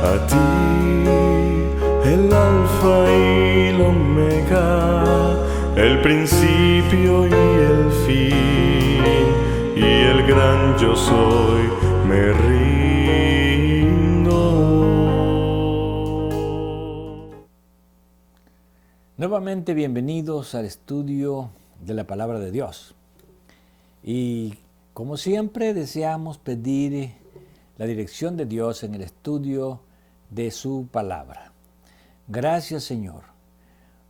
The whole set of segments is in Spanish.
A ti, el alfa y el omega, el principio y el fin, y el gran yo soy, me rindo. Nuevamente bienvenidos al estudio de la Palabra de Dios. Y como siempre deseamos pedir la dirección de Dios en el estudio de su palabra. Gracias, Señor,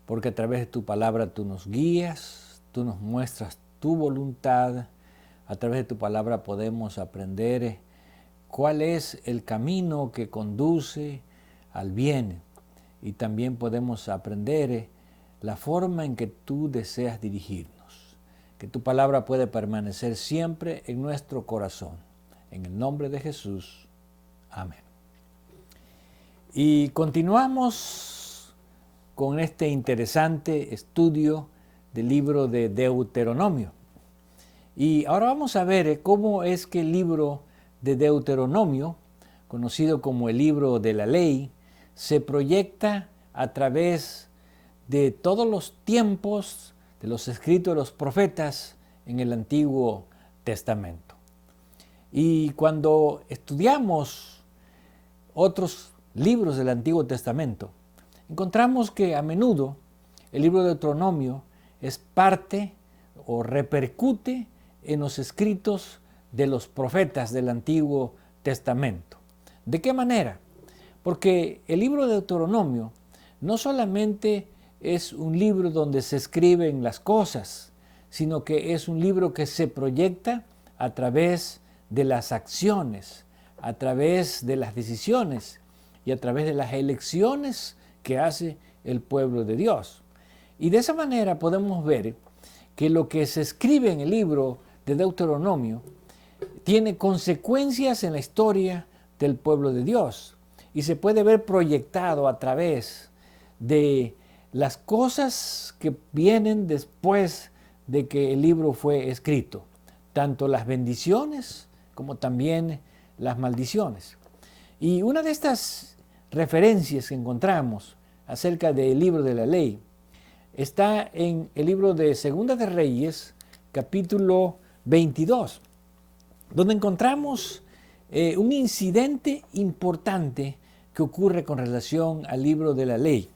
porque a través de tu palabra tú nos guías, tú nos muestras tu voluntad. A través de tu palabra podemos aprender cuál es el camino que conduce al bien, y también podemos aprender la forma en que tú deseas dirigirnos. Que tu palabra puede permanecer siempre en nuestro corazón. En el nombre de Jesús. Amén. Y continuamos con este interesante estudio del libro de Deuteronomio. Y ahora vamos a ver cómo es que el libro de Deuteronomio, conocido como el libro de la ley, se proyecta a través de todos los tiempos de los escritos de los profetas en el Antiguo Testamento. Y cuando estudiamos otros libros del Antiguo Testamento, encontramos que a menudo el libro de Deuteronomio es parte o repercute en los escritos de los profetas del Antiguo Testamento. ¿De qué manera? Porque el libro de Deuteronomio no solamente es un libro donde se escriben las cosas, sino que es un libro que se proyecta a través de las acciones, a través de las decisiones y a través de las elecciones que hace el pueblo de Dios. Y de esa manera podemos ver que lo que se escribe en el libro de Deuteronomio tiene consecuencias en la historia del pueblo de Dios y se puede ver proyectado a través de las cosas que vienen después de que el libro fue escrito, tanto las bendiciones como también las maldiciones. Y una de estas referencias que encontramos acerca del libro de la ley está en el libro de Segunda de Reyes, capítulo 22, donde encontramos un incidente importante que ocurre con relación al libro de la ley.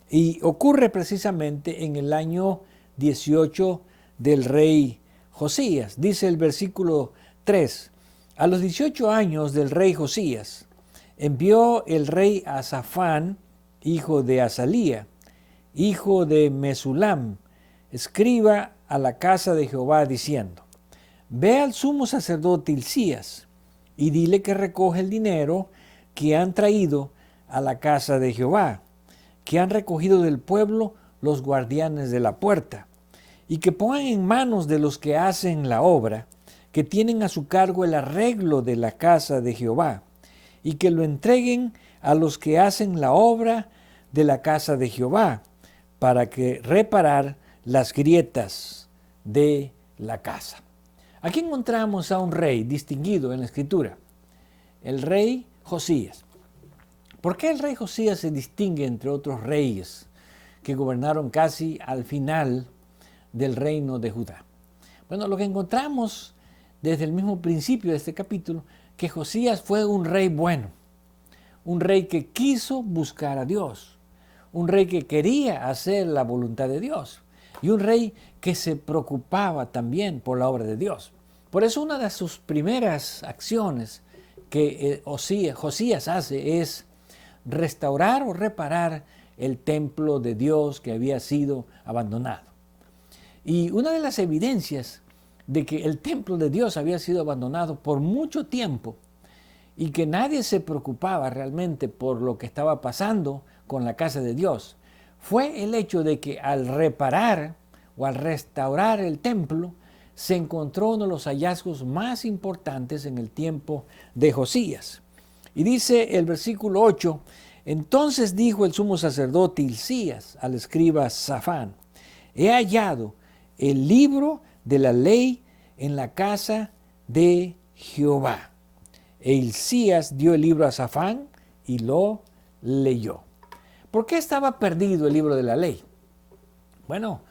Y ocurre precisamente en el año 18 del rey Josías. Dice el versículo 3, a los 18 años del rey Josías, envió el rey a Safán, hijo de Azalía, hijo de Mesulam, escriba a la casa de Jehová, diciendo, ve al sumo sacerdote Hilcías y dile que recoge el dinero que han traído a la casa de Jehová, que han recogido del pueblo los guardianes de la puerta, y que pongan en manos de los que hacen la obra, que tienen a su cargo el arreglo de la casa de Jehová, y que lo entreguen a los que hacen la obra de la casa de Jehová, para que reparar las grietas de la casa. Aquí encontramos a un rey distinguido en la Escritura, el rey Josías. ¿Por qué el rey Josías se distingue entre otros reyes que gobernaron casi al final del reino de Judá? Bueno, lo que encontramos desde el mismo principio de este capítulo, que Josías fue un rey bueno, un rey que quiso buscar a Dios, un rey que quería hacer la voluntad de Dios y un rey que se preocupaba también por la obra de Dios. Por eso una de sus primeras acciones que Josías hace es restaurar o reparar el templo de Dios que había sido abandonado. Y una de las evidencias de que el templo de Dios había sido abandonado por mucho tiempo y que nadie se preocupaba realmente por lo que estaba pasando con la casa de Dios, fue el hecho de que al reparar o al restaurar el templo, se encontró uno de los hallazgos más importantes en el tiempo de Josías. Y dice el versículo 8, entonces dijo el sumo sacerdote Hilcías al escriba Safán, he hallado el libro de la ley en la casa de Jehová. E Hilcías dio el libro a Safán, y lo leyó. ¿Por qué estaba perdido el libro de la ley? Bueno,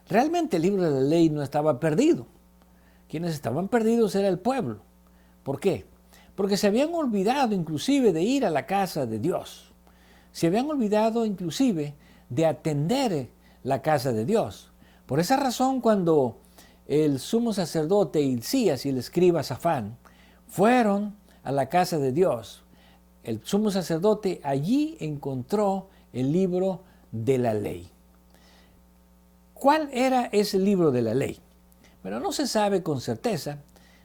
realmente el libro de la ley no estaba perdido. Quienes estaban perdidos era el pueblo. ¿Por qué? Porque se habían olvidado inclusive de ir a la casa de Dios. Se habían olvidado inclusive de atender la casa de Dios. Por esa razón, cuando el sumo sacerdote Hilcías y el escriba Safán fueron a la casa de Dios, el sumo sacerdote allí encontró el libro de la ley. ¿Cuál era ese libro de la ley? Bueno, no se sabe con certeza.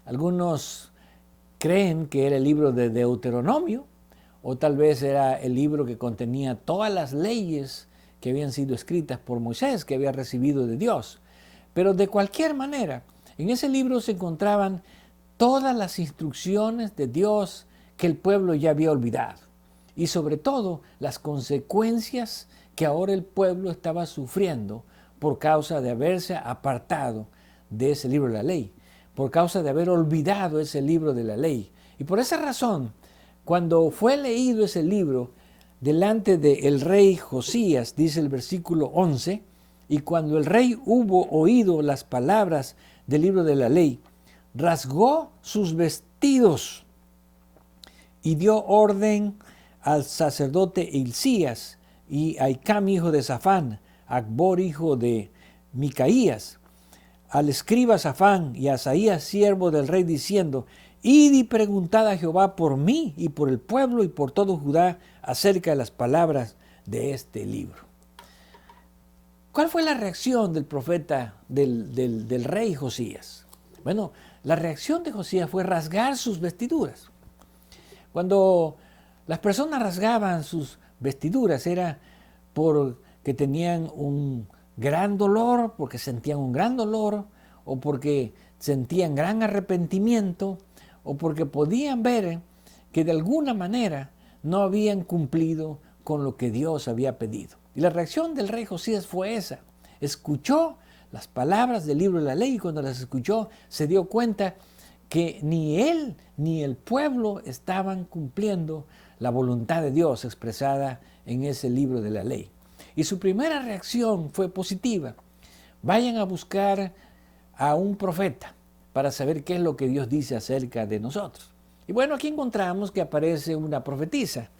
Algunos creen que era el libro de Deuteronomio, o tal vez era el libro que contenía todas las leyes que habían sido escritas por Moisés, que había recibido de Dios. Pero de cualquier manera, en ese libro se encontraban todas las instrucciones de Dios que el pueblo ya había olvidado. Y sobre todo, las consecuencias que ahora el pueblo estaba sufriendo por causa de haberse apartado de ese libro de la ley, por causa de haber olvidado ese libro de la ley. Y por esa razón, cuando fue leído ese libro delante del rey Josías, dice el versículo 11, y cuando el rey hubo oído las palabras del libro de la ley, rasgó sus vestidos y dio orden al sacerdote Hilcías y a Ahicam, hijo de Safán, a Acbor, hijo de Micaías, al escriba Safán y a Asaías, siervo del rey, diciendo: Id y preguntad a Jehová por mí y por el pueblo y por todo Judá acerca de las palabras de este libro. ¿Cuál fue la reacción del profeta, del rey Josías? Bueno, la reacción de Josías fue rasgar sus vestiduras. Cuando las personas rasgaban sus vestiduras era porque tenían un gran dolor, porque sentían un gran dolor, o porque sentían gran arrepentimiento, o porque podían ver que de alguna manera no habían cumplido con lo que Dios había pedido. Y la reacción del rey Josías fue esa. Escuchó las palabras del libro de la ley y cuando las escuchó se dio cuenta que ni él ni el pueblo estaban cumpliendo la voluntad de Dios expresada en ese libro de la ley. Y su primera reacción fue positiva. Vayan a buscar a un profeta para saber qué es lo que Dios dice acerca de nosotros. Y bueno, aquí encontramos que aparece una profetisa,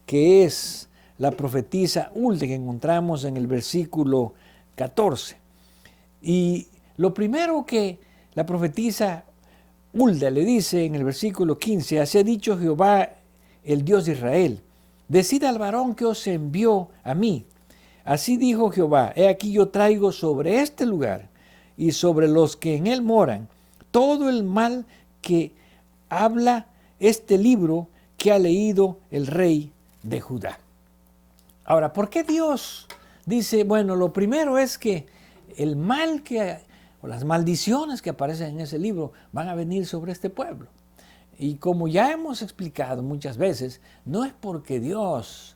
que es la profetisa Hulda, que encontramos en el versículo 14. Y lo primero que la profetisa Hulda le dice en el versículo 15, así ha dicho Jehová, el Dios de Israel, decid al varón que os envió a mí. Así dijo Jehová, he aquí yo traigo sobre este lugar y sobre los que en él moran todo el mal que habla este libro que ha leído el rey de Judá. Ahora, ¿por qué Dios dice, bueno, lo primero es que el mal o las maldiciones que aparecen en ese libro van a venir sobre este pueblo? Y como ya hemos explicado muchas veces, no es porque Dios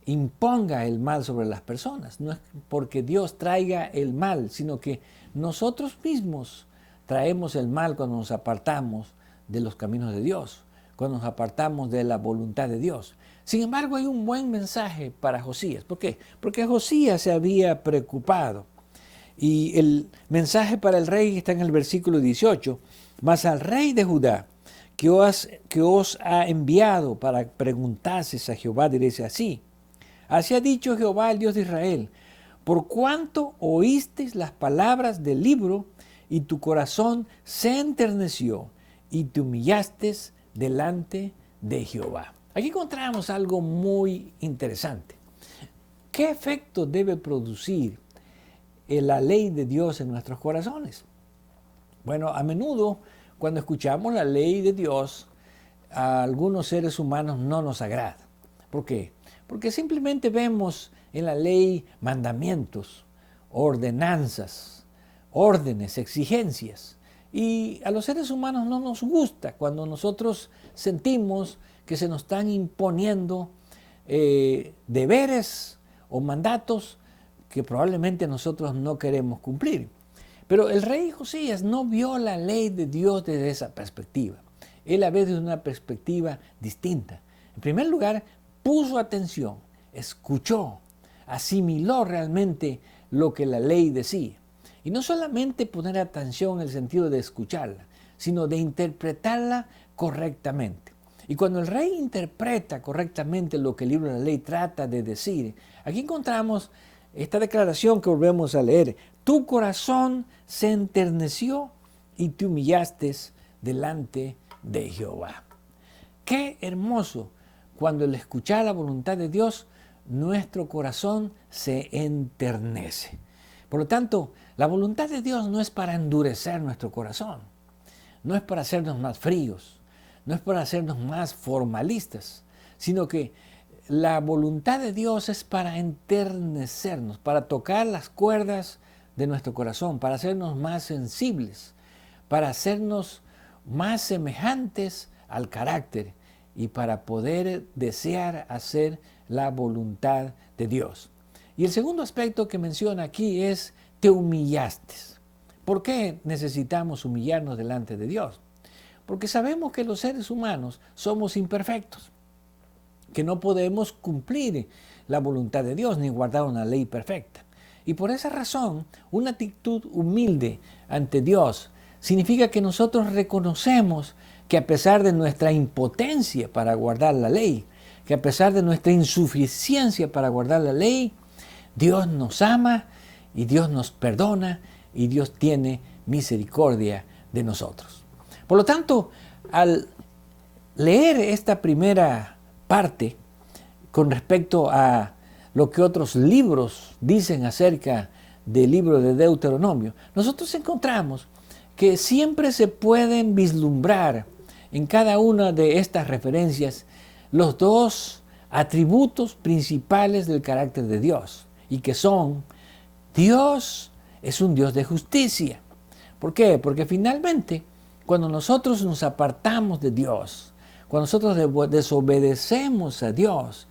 imponga el mal sobre las personas, no es porque Dios traiga el mal, sino que nosotros mismos traemos el mal cuando nos apartamos de los caminos de Dios, cuando nos apartamos de la voluntad de Dios. Sin embargo, hay un buen mensaje para Josías. ¿Por qué? Porque Josías se había preocupado. Y el mensaje para el rey está en el versículo 18. Mas al rey de Judá, que os ha enviado para preguntases a Jehová, diréis así. Así ha dicho Jehová, el Dios de Israel, por cuanto oísteis las palabras del libro, y tu corazón se enterneció, y te humillaste delante de Jehová. Aquí encontramos algo muy interesante. ¿Qué efecto debe producir la ley de Dios en nuestros corazones? Bueno, a menudo cuando escuchamos la ley de Dios, a algunos seres humanos no nos agrada. ¿Por qué? Porque simplemente vemos en la ley mandamientos, ordenanzas, órdenes, exigencias. Y a los seres humanos no nos gusta cuando nosotros sentimos que se nos están imponiendo deberes o mandatos que probablemente nosotros no queremos cumplir. Pero el rey Josías no vio la ley de Dios desde esa perspectiva. Él la ve desde una perspectiva distinta. En primer lugar, puso atención, escuchó, asimiló realmente lo que la ley decía. Y no solamente poner atención en el sentido de escucharla, sino de interpretarla correctamente. Y cuando el rey interpreta correctamente lo que el libro de la ley trata de decir, aquí encontramos esta declaración que volvemos a leer. Tu corazón se enterneció y te humillaste delante de Jehová. Qué hermoso cuando al escuchar la voluntad de Dios, nuestro corazón se enternece. Por lo tanto, la voluntad de Dios no es para endurecer nuestro corazón, no es para hacernos más fríos, no es para hacernos más formalistas, sino que la voluntad de Dios es para enternecernos, para tocar las cuerdas de nuestro corazón, para hacernos más sensibles, para hacernos más semejantes al carácter y para poder desear hacer la voluntad de Dios. Y el segundo aspecto que menciona aquí es te humillaste. ¿Por qué necesitamos humillarnos delante de Dios? Porque sabemos que los seres humanos somos imperfectos, que no podemos cumplir la voluntad de Dios ni guardar una ley perfecta. Y por esa razón, una actitud humilde ante Dios significa que nosotros reconocemos que a pesar de nuestra impotencia para guardar la ley, que a pesar de nuestra insuficiencia para guardar la ley, Dios nos ama y Dios nos perdona y Dios tiene misericordia de nosotros. Por lo tanto, al leer esta primera parte con respecto a lo que otros libros dicen acerca del libro de Deuteronomio, nosotros encontramos que siempre se pueden vislumbrar en cada una de estas referencias los dos atributos principales del carácter de Dios, y que son, Dios es un Dios de justicia. ¿Por qué? Porque finalmente, cuando nosotros nos apartamos de Dios, cuando nosotros desobedecemos a Dios,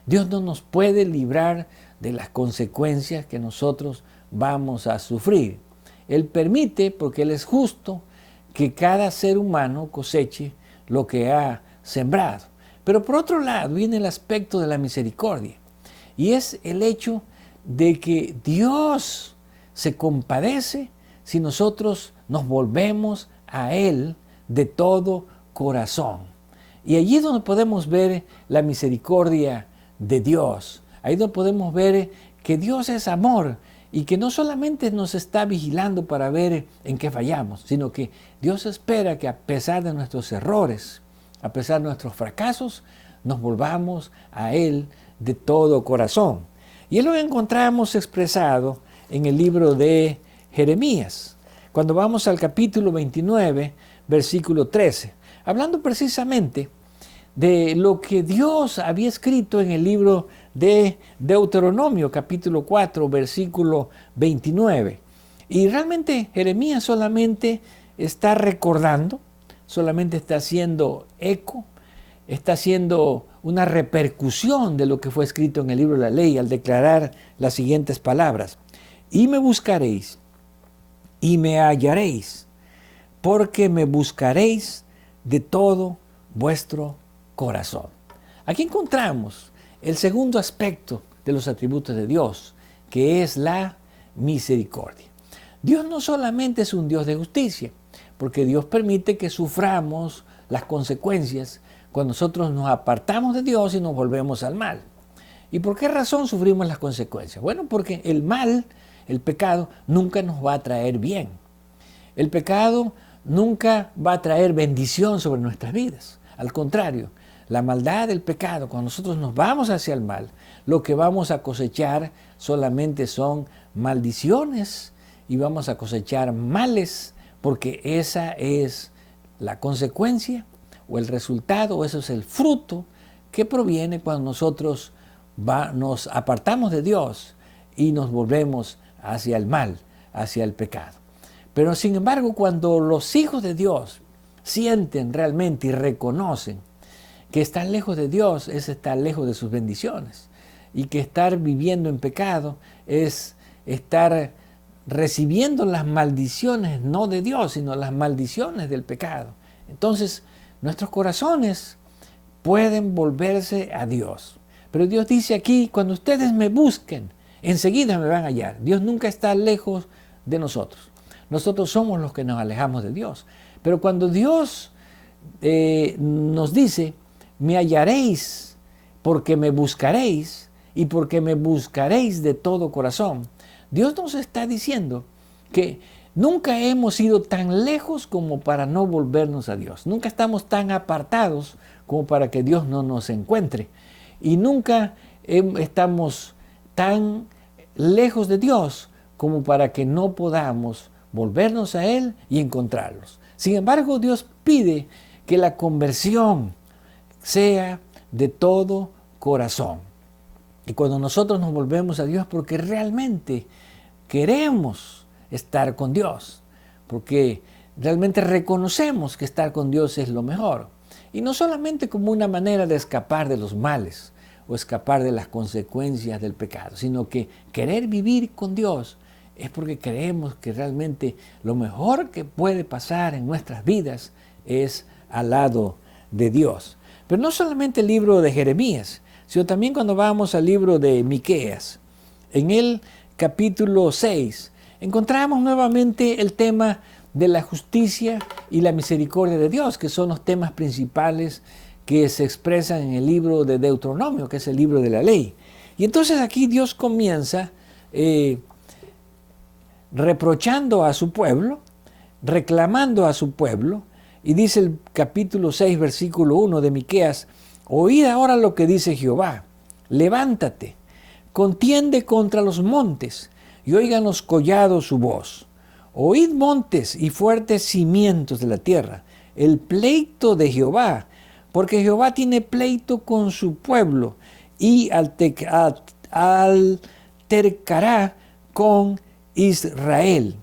Dios no nos puede librar de las consecuencias que nosotros vamos a sufrir. Él permite, porque Él es justo, que cada ser humano coseche lo que ha sembrado. Pero por otro lado viene el aspecto de la misericordia, y es el hecho de que Dios se compadece si nosotros nos volvemos a Él de todo corazón. Y allí es donde podemos ver la misericordia de Dios. Ahí es donde podemos ver que Dios es amor y que no solamente nos está vigilando para ver en qué fallamos, sino que Dios espera que a pesar de nuestros errores, a pesar de nuestros fracasos, nos volvamos a Él de todo corazón. Y es lo que encontramos expresado en el libro de Jeremías, cuando vamos al capítulo 29, versículo 13, hablando precisamente de lo que Dios había escrito en el libro de Deuteronomio, capítulo 4, versículo 29. Y realmente Jeremías solamente está recordando, solamente está haciendo eco, está haciendo una repercusión de lo que fue escrito en el libro de la ley al declarar las siguientes palabras. Y me buscaréis y me hallaréis, porque me buscaréis de todo vuestro corazón. Aquí encontramos el segundo aspecto de los atributos de Dios, que es la misericordia. Dios no solamente es un Dios de justicia, porque Dios permite que suframos las consecuencias cuando nosotros nos apartamos de Dios y nos volvemos al mal. ¿Y por qué razón sufrimos las consecuencias? Bueno, porque el mal, el pecado, nunca nos va a traer bien. El pecado nunca va a traer bendición sobre nuestras vidas. Al contrario, la maldad del pecado, cuando nosotros nos vamos hacia el mal, lo que vamos a cosechar solamente son maldiciones y vamos a cosechar males, porque esa es la consecuencia o el resultado, o eso es el fruto que proviene cuando nosotros nos apartamos de Dios y nos volvemos hacia el mal, hacia el pecado. Pero sin embargo, cuando los hijos de Dios sienten realmente y reconocen que estar lejos de Dios es estar lejos de sus bendiciones, y que estar viviendo en pecado es estar recibiendo las maldiciones no de Dios, sino las maldiciones del pecado. Entonces, nuestros corazones pueden volverse a Dios. Pero Dios dice aquí, cuando ustedes me busquen, enseguida me van a hallar. Dios nunca está lejos de nosotros. Nosotros somos los que nos alejamos de Dios. Pero cuando Dios nos dice, me hallaréis porque me buscaréis y porque me buscaréis de todo corazón, Dios nos está diciendo que nunca hemos ido tan lejos como para no volvernos a Dios. Nunca estamos tan apartados como para que Dios no nos encuentre. Y nunca estamos tan lejos de Dios como para que no podamos volvernos a Él y encontrarlos. Sin embargo, Dios pide que la conversión sea de todo corazón. Y cuando nosotros nos volvemos a Dios, porque realmente queremos estar con Dios, porque realmente reconocemos que estar con Dios es lo mejor. Y no solamente como una manera de escapar de los males o escapar de las consecuencias del pecado, sino que querer vivir con Dios es porque creemos que realmente lo mejor que puede pasar en nuestras vidas es al lado de Dios. Pero no solamente el libro de Jeremías, sino también cuando vamos al libro de Miqueas. En el capítulo 6 encontramos nuevamente el tema de la justicia y la misericordia de Dios, que son los temas principales que se expresan en el libro de Deuteronomio, que es el libro de la ley. Y entonces aquí Dios comienza reprochando a su pueblo, reclamando a su pueblo, y dice el capítulo 6, versículo 1 de Miqueas, oíd ahora lo que dice Jehová, levántate, contiende contra los montes, y oigan los collados su voz. Oíd montes y fuertes cimientos de la tierra, el pleito de Jehová, porque Jehová tiene pleito con su pueblo, y altercará con Israel.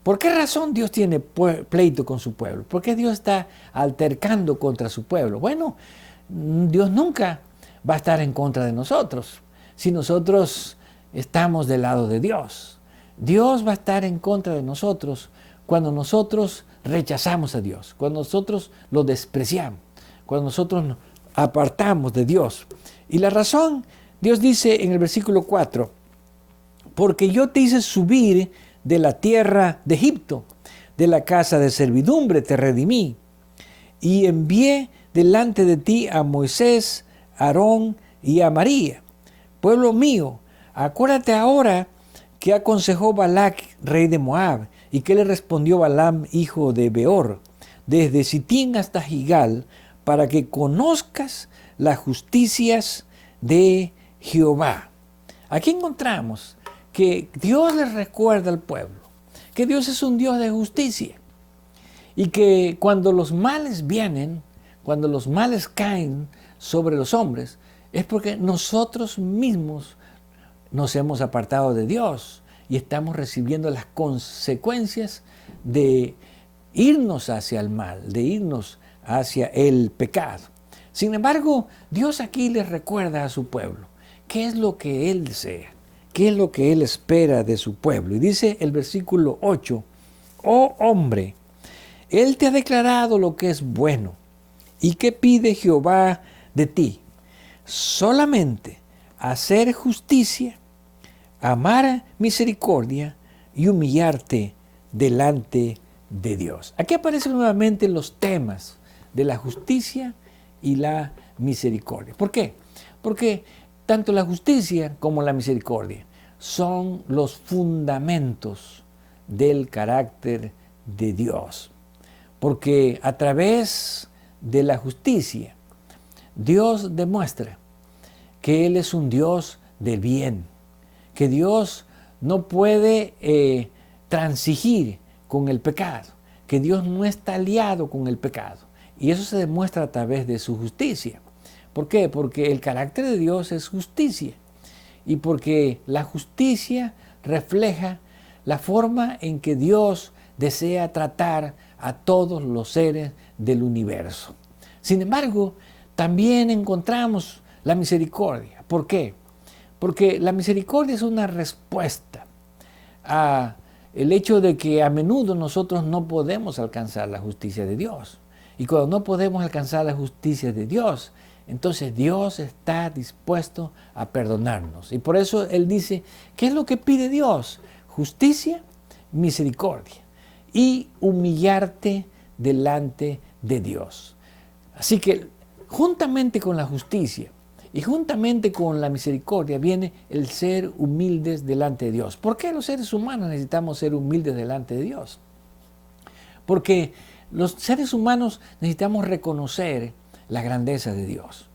¿Por qué razón Dios tiene pleito con su pueblo? ¿Por qué Dios está altercando contra su pueblo? Bueno, Dios nunca va a estar en contra de nosotros si nosotros estamos del lado de Dios. Dios va a estar en contra de nosotros cuando nosotros rechazamos a Dios, cuando nosotros lo despreciamos, cuando nosotros nos apartamos de Dios. Y la razón, Dios dice en el versículo 4, porque yo te hice subir de la tierra de Egipto, de la casa de servidumbre te redimí, y envié delante de ti a Moisés, a Aarón y a María. Pueblo mío, acuérdate ahora que aconsejó Balac, rey de Moab, y que le respondió Balaam, hijo de Beor, desde Sitín hasta Gigal, para que conozcas las justicias de Jehová. Aquí encontramos que Dios le recuerda al pueblo que Dios es un Dios de justicia y que cuando los males vienen, cuando los males caen sobre los hombres, es porque nosotros mismos nos hemos apartado de Dios y estamos recibiendo las consecuencias de irnos hacia el mal, de irnos hacia el pecado. Sin embargo, Dios aquí les recuerda a su pueblo qué es lo que Él desea, qué es lo que Él espera de su pueblo. Y dice el versículo 8, oh hombre, Él te ha declarado lo que es bueno. ¿Y qué pide Jehová de ti? Solamente hacer justicia, amar misericordia y humillarte delante de Dios. Aquí aparecen nuevamente los temas de la justicia y la misericordia. ¿Por qué? Porque tanto la justicia como la misericordia son los fundamentos del carácter de Dios. Porque a través de la justicia, Dios demuestra que Él es un Dios de bien, que Dios no puede transigir con el pecado, que Dios no está aliado con el pecado. Y eso se demuestra a través de su justicia. ¿Por qué? Porque el carácter de Dios es justicia. Y porque la justicia refleja la forma en que Dios desea tratar a todos los seres del universo. Sin embargo, también encontramos la misericordia. ¿Por qué? Porque la misericordia es una respuesta a el hecho de que a menudo nosotros no podemos alcanzar la justicia de Dios. Y cuando no podemos alcanzar la justicia de Dios, entonces Dios está dispuesto a perdonarnos. Y por eso Él dice, ¿qué es lo que pide Dios? Justicia, misericordia y humillarte delante de Dios. Así que juntamente con la justicia y juntamente con la misericordia viene el ser humildes delante de Dios. ¿Por qué los seres humanos necesitamos ser humildes delante de Dios? Porque los seres humanos necesitamos reconocer la grandeza de Dios.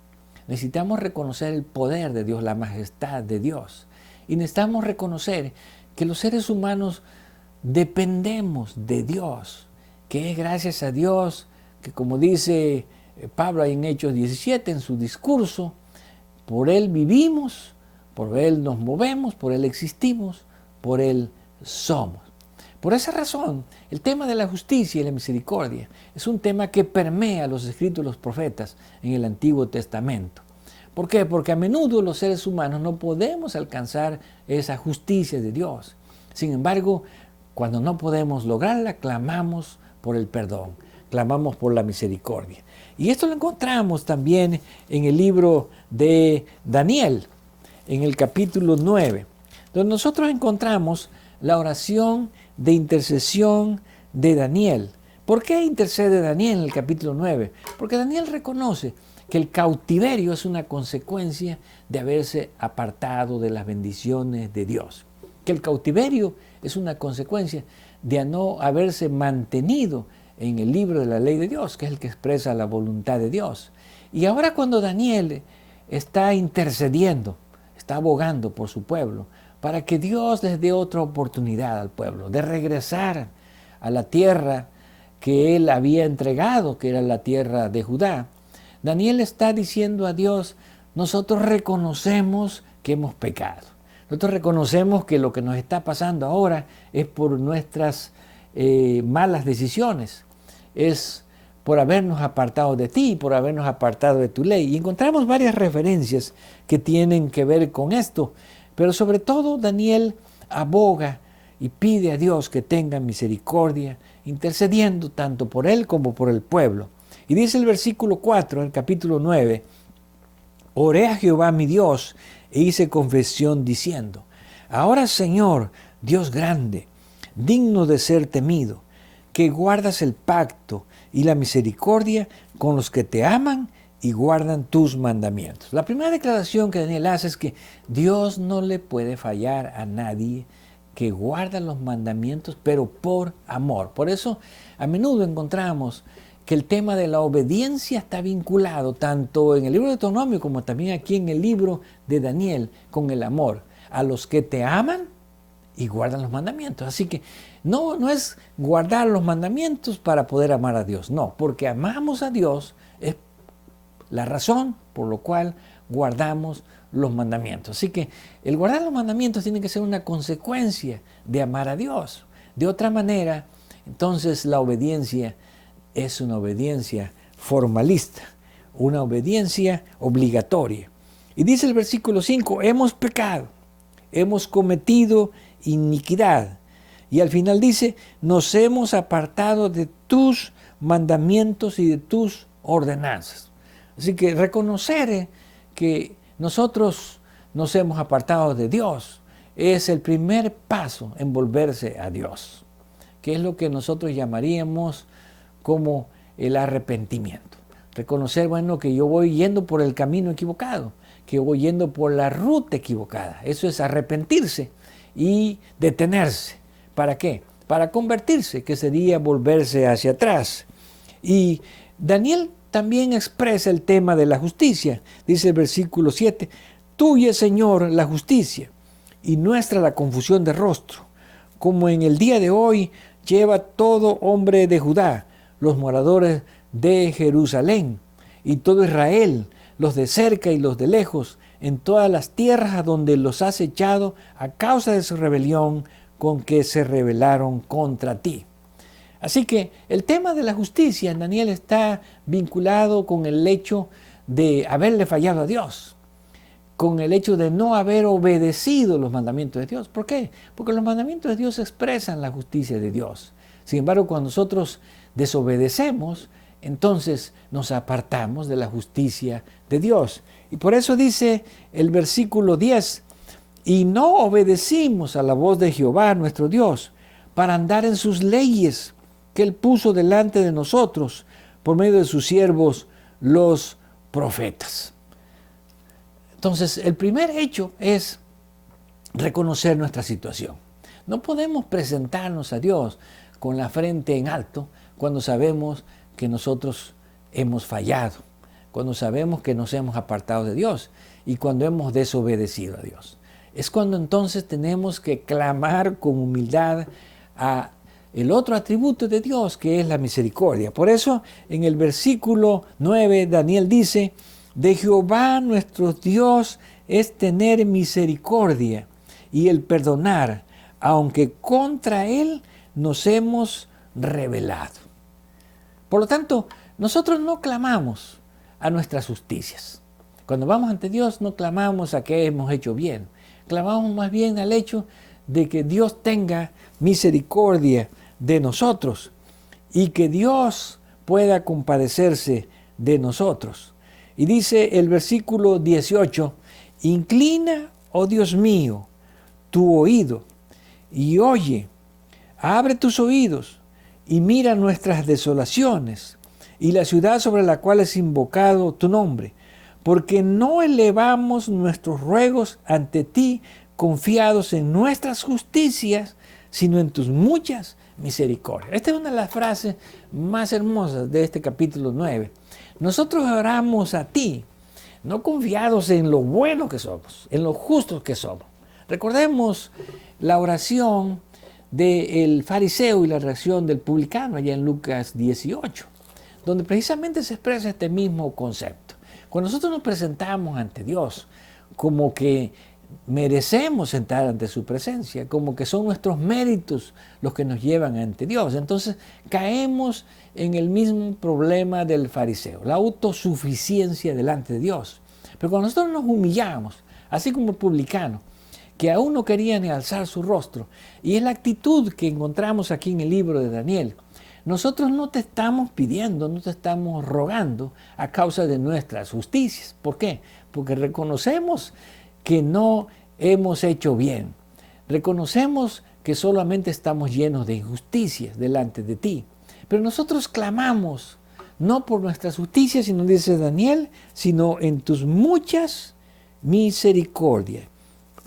Necesitamos reconocer el poder de Dios, la majestad de Dios. Y necesitamos reconocer que los seres humanos dependemos de Dios, que es gracias a Dios que, como dice Pablo ahí en Hechos 17 en su discurso, por Él vivimos, por Él nos movemos, por Él existimos, por Él somos. Por esa razón, el tema de la justicia y la misericordia es un tema que permea los escritos de los profetas en el Antiguo Testamento. ¿Por qué? Porque a menudo los seres humanos no podemos alcanzar esa justicia de Dios. Sin embargo, cuando no podemos lograrla, clamamos por el perdón, clamamos por la misericordia. Y esto lo encontramos también en el libro de Daniel, en el capítulo 9, donde nosotros encontramos la oración de intercesión de Daniel. ¿Por qué intercede Daniel en el capítulo 9? Porque Daniel reconoce que el cautiverio es una consecuencia de haberse apartado de las bendiciones de Dios. Que el cautiverio es una consecuencia de no haberse mantenido en el libro de la ley de Dios, que es el que expresa la voluntad de Dios. Y ahora cuando Daniel está intercediendo, está abogando por su pueblo, para que Dios les dé otra oportunidad al pueblo, de regresar a la tierra que Él había entregado, que era la tierra de Judá. Daniel está diciendo a Dios, nosotros reconocemos que hemos pecado. Nosotros reconocemos que lo que nos está pasando ahora es por nuestras malas decisiones, es por habernos apartado de ti, por habernos apartado de tu ley. Y encontramos varias referencias que tienen que ver con esto, pero sobre todo Daniel aboga y pide a Dios que tenga misericordia, intercediendo tanto por él como por el pueblo. Y dice el versículo 4 del capítulo 9, oré a Jehová mi Dios e hice confesión diciendo, ahora Señor, Dios grande, digno de ser temido, que guardas el pacto y la misericordia con los que te aman y guardan tus mandamientos. La primera declaración que Daniel hace es que Dios no le puede fallar a nadie que guarda los mandamientos, pero por amor. Por eso a menudo encontramos que el tema de la obediencia está vinculado tanto en el libro de Deuteronomio como también aquí en el libro de Daniel con el amor a los que te aman y guardan los mandamientos. Así que no es guardar los mandamientos para poder amar a Dios, no, porque amamos a Dios es la razón por la cual guardamos los mandamientos. Así que el guardar los mandamientos tiene que ser una consecuencia de amar a Dios. De otra manera, entonces la obediencia es una obediencia formalista, una obediencia obligatoria. Y dice el versículo 5, hemos pecado, hemos cometido iniquidad. Y al final dice, nos hemos apartado de tus mandamientos y de tus ordenanzas. Así que reconocer que nosotros nos hemos apartado de Dios es el primer paso en volverse a Dios, que es lo que nosotros llamaríamos como el arrepentimiento. Reconocer, bueno, que yo voy yendo por el camino equivocado, que yo voy yendo por la ruta equivocada. Eso es arrepentirse y detenerse. ¿Para qué? Para convertirse, que sería volverse hacia atrás. Y Daniel también expresa el tema de la justicia. Dice el versículo 7, tuya, Señor, la justicia, y nuestra la confusión de rostro, como en el día de hoy lleva todo hombre de Judá, los moradores de Jerusalén, y todo Israel, los de cerca y los de lejos, en todas las tierras a donde los has echado a causa de su rebelión con que se rebelaron contra ti. Así que el tema de la justicia en Daniel está vinculado con el hecho de haberle fallado a Dios, con el hecho de no haber obedecido los mandamientos de Dios. ¿Por qué? Porque los mandamientos de Dios expresan la justicia de Dios. Sin embargo, cuando nosotros desobedecemos, entonces nos apartamos de la justicia de Dios. Y por eso dice el versículo 10, y no obedecimos a la voz de Jehová nuestro Dios para andar en sus leyes que Él puso delante de nosotros por medio de sus siervos los profetas. Entonces, el primer hecho es reconocer nuestra situación. No podemos presentarnos a Dios con la frente en alto cuando sabemos que nosotros hemos fallado, cuando sabemos que nos hemos apartado de Dios y cuando hemos desobedecido a Dios. Es cuando entonces tenemos que clamar con humildad a el otro atributo de Dios, que es la misericordia. Por eso, en el versículo 9, Daniel dice, de Jehová nuestro Dios es tener misericordia y el perdonar, aunque contra Él nos hemos rebelado. Por lo tanto, nosotros no clamamos a nuestras justicias. Cuando vamos ante Dios no clamamos a que hemos hecho bien. Clamamos más bien al hecho de que Dios tenga misericordia de nosotros y que Dios pueda compadecerse de nosotros. Y dice el versículo 18, inclina, oh Dios mío, tu oído y oye, abre tus oídos y mira nuestras desolaciones y la ciudad sobre la cual es invocado tu nombre, porque no elevamos nuestros ruegos ante ti confiados en nuestras justicias, sino en tus muchas misericordias. Esta es una de las frases más hermosas de este capítulo 9. Nosotros oramos a ti, no confiados en lo bueno que somos, en lo justos que somos. Recordemos la oración del fariseo y la reacción del publicano allá en Lucas 18, donde precisamente se expresa este mismo concepto. Cuando nosotros nos presentamos ante Dios como que merecemos entrar ante su presencia, como que son nuestros méritos los que nos llevan ante Dios, entonces caemos en el mismo problema del fariseo, la autosuficiencia delante de Dios. Pero cuando nosotros nos humillamos, así como el publicano, que aún no quería ni alzar su rostro, y es la actitud que encontramos aquí en el libro de Daniel, nosotros no te estamos pidiendo, no te estamos rogando a causa de nuestras justicias. ¿Por qué? Porque reconocemos que no hemos hecho bien. Reconocemos que solamente estamos llenos de injusticias delante de ti. Pero nosotros clamamos, no por nuestras justicias, sino dice Daniel, sino en tus muchas misericordias.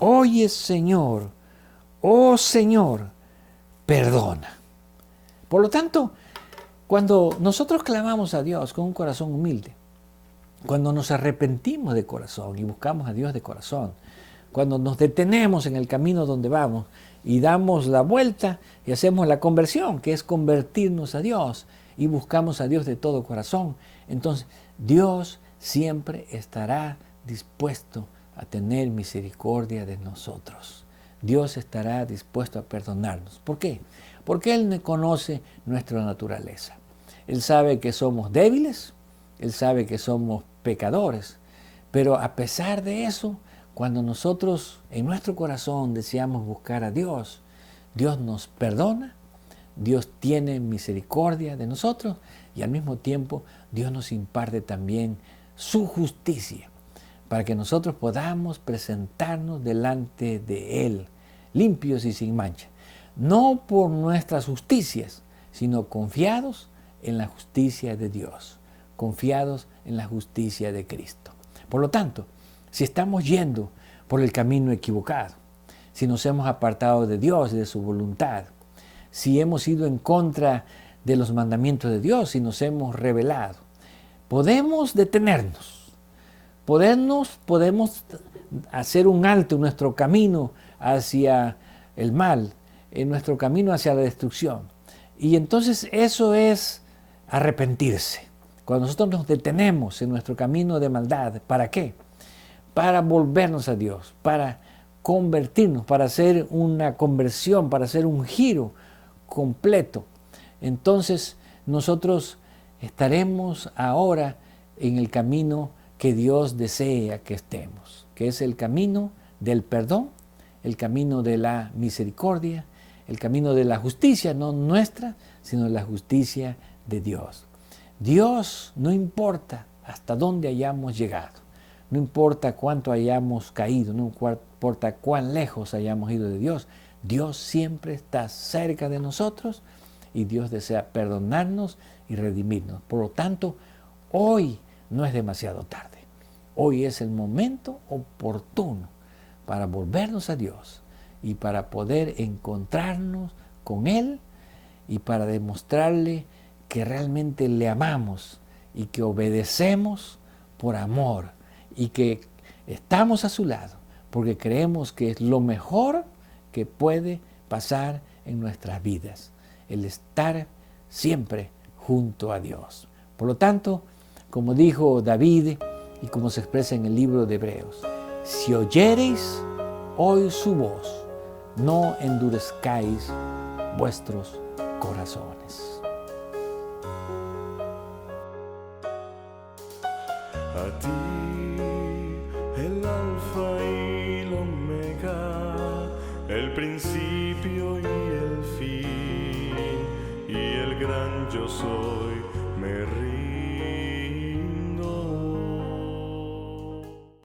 Oye, Señor, oh Señor, perdona. Por lo tanto, cuando nosotros clamamos a Dios con un corazón humilde, cuando nos arrepentimos de corazón y buscamos a Dios de corazón, cuando nos detenemos en el camino donde vamos y damos la vuelta y hacemos la conversión, que es convertirnos a Dios y buscamos a Dios de todo corazón, entonces Dios siempre estará dispuesto a tener misericordia de nosotros. Dios estará dispuesto a perdonarnos. ¿Por qué? Porque Él conoce nuestra naturaleza. Él sabe que somos débiles, Él sabe que somos pecadores, pero a pesar de eso, cuando nosotros en nuestro corazón deseamos buscar a Dios, Dios nos perdona, Dios tiene misericordia de nosotros y al mismo tiempo Dios nos imparte también su justicia para que nosotros podamos presentarnos delante de Él, limpios y sin mancha, no por nuestras justicias, sino confiados en la justicia de Dios, confiados en la justicia de Cristo. Por lo tanto, si estamos yendo por el camino equivocado, si nos hemos apartado de Dios y de su voluntad, si hemos ido en contra de los mandamientos de Dios y nos hemos rebelado, podemos detenernos, podemos hacer un alto en nuestro camino hacia el mal, en nuestro camino hacia la destrucción. Y entonces eso es arrepentirse. Cuando nosotros nos detenemos en nuestro camino de maldad, ¿para qué? Para volvernos a Dios, para convertirnos, para hacer una conversión, para hacer un giro completo. Entonces nosotros estaremos ahora en el camino que Dios desea que estemos, que es el camino del perdón, el camino de la misericordia, el camino de la justicia, no nuestra, sino la justicia de Dios. Dios no importa hasta dónde hayamos llegado, no importa cuánto hayamos caído, no importa cuán lejos hayamos ido de Dios, Dios siempre está cerca de nosotros y Dios desea perdonarnos y redimirnos. Por lo tanto, hoy no es demasiado tarde. Hoy es el momento oportuno para volvernos a Dios y para poder encontrarnos con Él y para demostrarle que realmente le amamos y que obedecemos por amor y que estamos a su lado porque creemos que es lo mejor que puede pasar en nuestras vidas, el estar siempre junto a Dios. Por lo tanto, como dijo David y como se expresa en el libro de Hebreos, si oyereis hoy su voz, no endurezcáis vuestros corazones. A ti, el alfa y el omega, el principio y el fin, y el gran yo soy, me rindo.